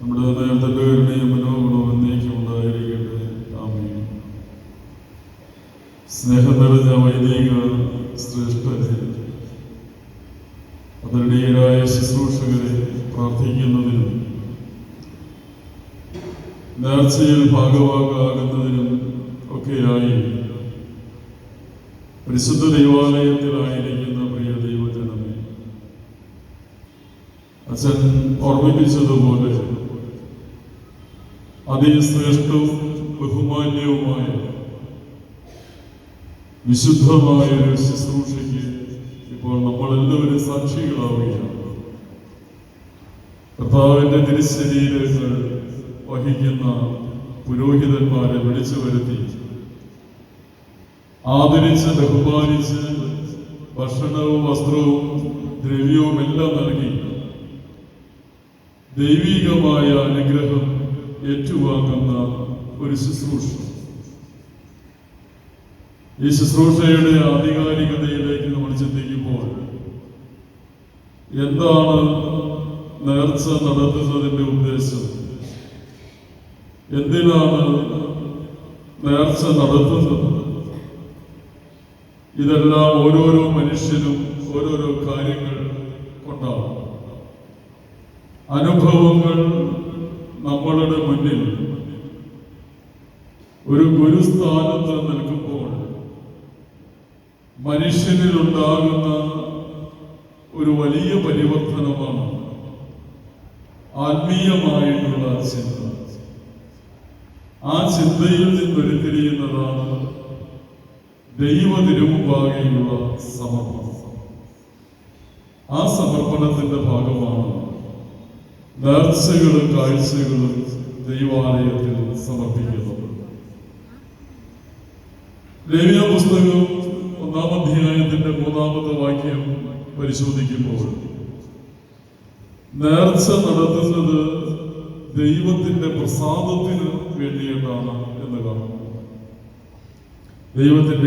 നമ്മുടെ നേരത്തെ കരുണയും മനോഗുണവും എന്നേക്കും ഉണ്ടായിരിക്കട്ടെ. ആമേൻ. സ്നേഹം നിറഞ്ഞ വൈദിക ശ്രേഷ്ഠരെ, ആദരണീയരായ ശുശ്രൂഷകരെ, പ്രാർത്ഥിക്കുന്നതിനും നേർച്ചയിൽ ഭാഗവാക്കാകുന്നതിനും ഒക്കെയായി പരിശുദ്ധ ദൈവാലയത്തിലായിരിക്കുന്ന പ്രിയ ദൈവജനമേ, അച്ഛൻ ഓർമ്മിപ്പിച്ചതുപോലെ അതിശ്രേഷ്ഠവും ബഹുമാന്യവുമായ വിശുദ്ധമായ ഒരു ശുശ്രൂഷയ്ക്ക് ഇപ്പോൾ നമ്മളെല്ലാവരും സാക്ഷികളാവുകയാണ്. കർത്താവിന്റെ തിരുശരീരങ്ങൾ വഹിക്കുന്ന പുരോഹിതന്മാരെ വിളിച്ചു വരുത്തി ആദരിച്ച് ബഹുമാനിച്ച് ഭക്ഷണവും വസ്ത്രവും ദ്രവ്യവും എല്ലാം നൽകി ദൈവികമായ അനുഗ്രഹം ഏറ്റുവാങ്ങുന്ന ഒരു ശുശ്രൂഷ. ഈ ശുശ്രൂഷയുടെ ആധികാരികതയിലേക്ക് നമ്മൾ ചിന്തിക്കുമ്പോൾ എന്താണ് നേർച്ച നടത്തുന്നതിന്റെ ഉദ്ദേശം, എന്തിനാണ് നേർച്ച നടത്തുന്നത്, ഇതെല്ലാം ഓരോരോ മനുഷ്യനും ഓരോരോ കാര്യങ്ങൾ കൊണ്ടാണ്. അനുഭവങ്ങൾ നമ്മളുടെ മുന്നിൽ ഒരു ഗുരുസ്ഥാനത്ത് നിൽക്കുമ്പോൾ മനുഷ്യനിലുണ്ടാകുന്ന ഒരു വലിയ പരിവർത്തനമാണ് ആത്മീയമായിട്ടുള്ള ചിന്ത. ആ ചിന്തയിൽ നിന്നൊരുത്തിരിയുന്നതാണ് ദൈവ തിരുമുമ്പാകെയുള്ള സമർപ്പണം. ആ സമർപ്പണത്തിന്റെ ഭാഗമാണ് നേർച്ചകളും കാഴ്ചകളും ദൈവാലയത്തിൽ സമർപ്പിക്കുന്നത്. ലേവ്യ പുസ്തകം 1-ാം അധ്യായത്തിന്റെ 3-ാമത്തെ വാക്യം പരിശോധിക്കുമ്പോൾ നേർച്ച നടത്തുന്നത് ദൈവത്തിന്റെ പ്രസാദത്തിന് വേണ്ടിയിട്ടാണ് എന്ന് കാണുന്നു. ദൈവത്തിന്റെ